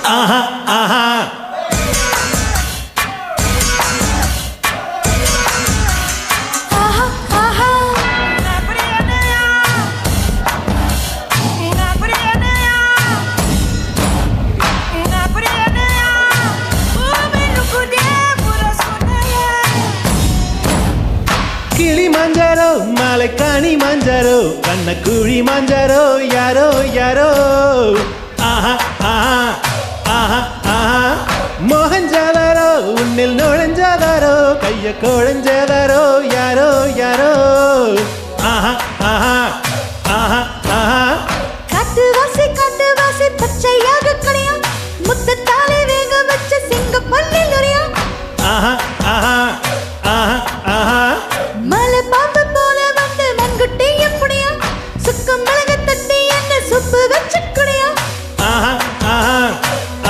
Aha, aha. Kilimanjaro, Malekani Manjaro, Kannakuri Manjaro, Yaro, Yaro. Aha, aha, aha, aha. Mohenjo-daro, unnil nuzhanjadaro, கைய குழஞ்சதரோ, யாரோ, யாரோ. Aha, aha, aha, aha. காட்டுவாசி பச்சையாக கடையா, முத்தத்தாலே வேக வச்ச சிங்க பல்லில் உரையா. Aha, aha, aha, aha. மலை பாம்பு போல வந்து மண்குட்டி எப்படியா, சுக்கம் மிளக தட்டி என்ன சுப்பு வச்சு குடியா. Aha, aha,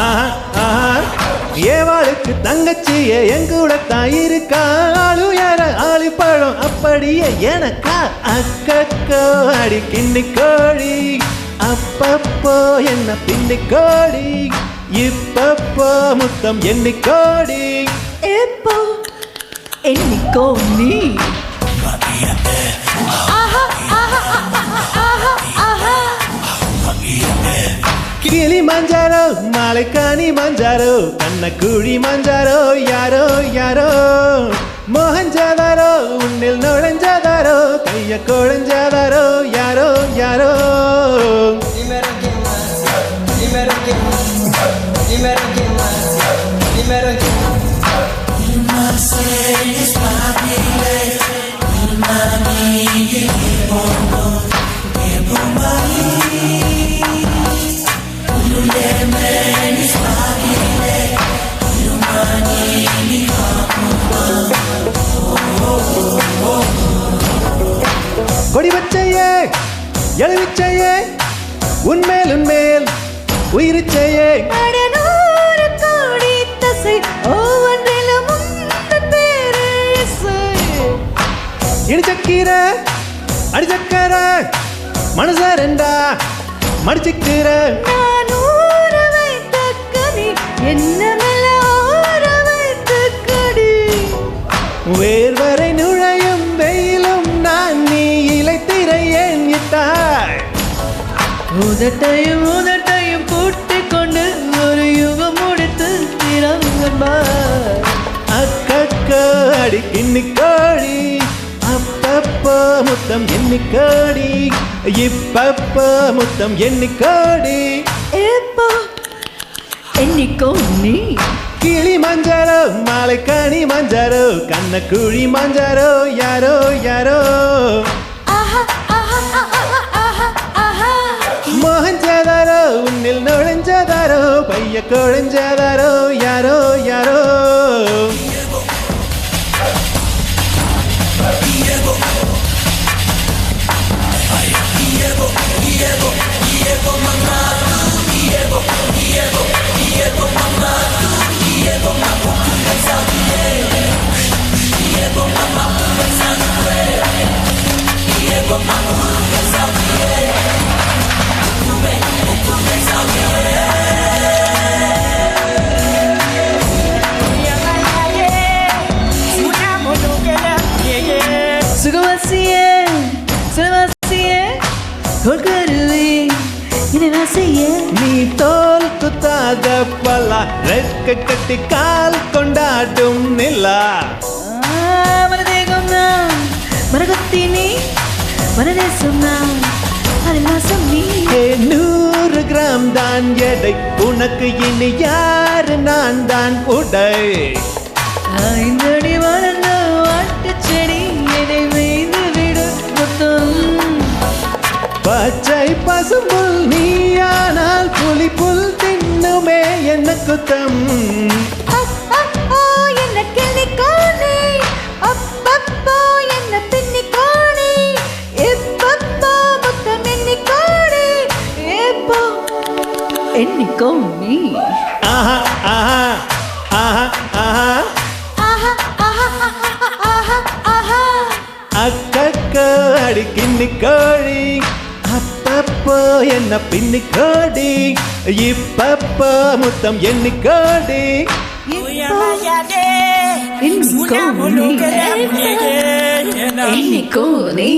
aha, aha. ஏவாளுக்கு தங்கச்சியே எங்கூட தான் இருக்கா, ஆளு யார ஆளு பழம் அப்படியே எனக்கா. அக்கோ அடி கிண்ணி கோழி, அப்பப்போ என்ன பின்னி கோடி, இப்பப்போ முத்தம் எண்ணி கோடி. எப்போ என்னைக்கோ நீ. ஆஹா ஆஹா ஆஹா ஆஹா. கிளிமஞ்சாரோ, மலைக்கானி மஞ்சாரோ, கண்ணக்குழி மஞ்சாரோ, யாரோ, யாரோ. மோகஞ்சதாரோ, உன்னில் நுழைஞ்சதாரோ, கைய குழஞ்சதாரோ, யாரோ, யாரோ. கொடி வச்சையே, எழுவிச்சையே, உன்மேல் உன்மேல் உயிரிச்சையே. அடனூறு கோடி தசை ஒவ்வொன்றிலும் உந்தன் பேரு இசை. இடிச்சக்கீர அடிச்சக்கர மனசரண்டா மடிச்சுக்கிற. நான் ஊற வைத்த கனி என்ன மேல ஊற வைத்த கடி. வேர்வரை நுழையும் வெயிலும் நான் நீ இலைத்திரை ஏன் இட்டாய். உதட்டையும் உதட்டையும் கூட்டிக் கொண்டு ஒரு யுகம் முடித்து திறங்கம்பார். அக்கோ அடி கிண்ணி கோழி, அப்பப்போ முத்தம் எண்ணி கோடி, இப்பப்போ முத்தம் எண்ணி கோடி. எப்போ என்னைக்கோ நீ. கிளிமஞ்சாரோ, மலைக்கானி மஞ்சாரோ, கண்ணக்குழி மஞ்சாரோ, யாரோ, யாரோ. ஆஹா ஆஹா ஆஹா ஆஹா ஆஹா. மோகஞ்சதாரோ, உன்னில் நுழைஞ்சதாரோ, பைய குழஞ்சதாரோ, யாரோ, யாரோ. சுகவாசியே சுகவாசியே கொள்கருவி இனவாசியே. நீ தோல் குத்தாத பல்லா, ரெக்க கட்டி கால் கொண்டாடும் நிலா. மனதேகம் நான் மரகத்தி நீ, மனதேசம் நான் அதில் நீ. 100 கிராம் தான் எடை, உனக்கு இனி யாரு நான் தான் உடை. ஐந்தடி வளர்ந்த வாட்டு செடி என்னை மீது விடும் முத்தம். பச்சை பசும்புல் நீயானால் புலி புல் தின்னுமே என்ன குத்தம். என்ன கிள்ளி கோணி, அப்பப்போ என்ன பின்னி கோணி, எப்பப்போ முத்தம் எண்ணி கோணி, என்னைக்கோ நீ ஆஹா ஆஹா ஆஹா ஆஹா ஆஹா ஆஹா ஆஹா ஆஹா அக்கக்கோ அடி கிண்ணி கோழி அப்பப்போ என்ன பின்னி கோடி இப்பப்போ முத்தம் எண்ணி கோடி என்னைக்கோ நீ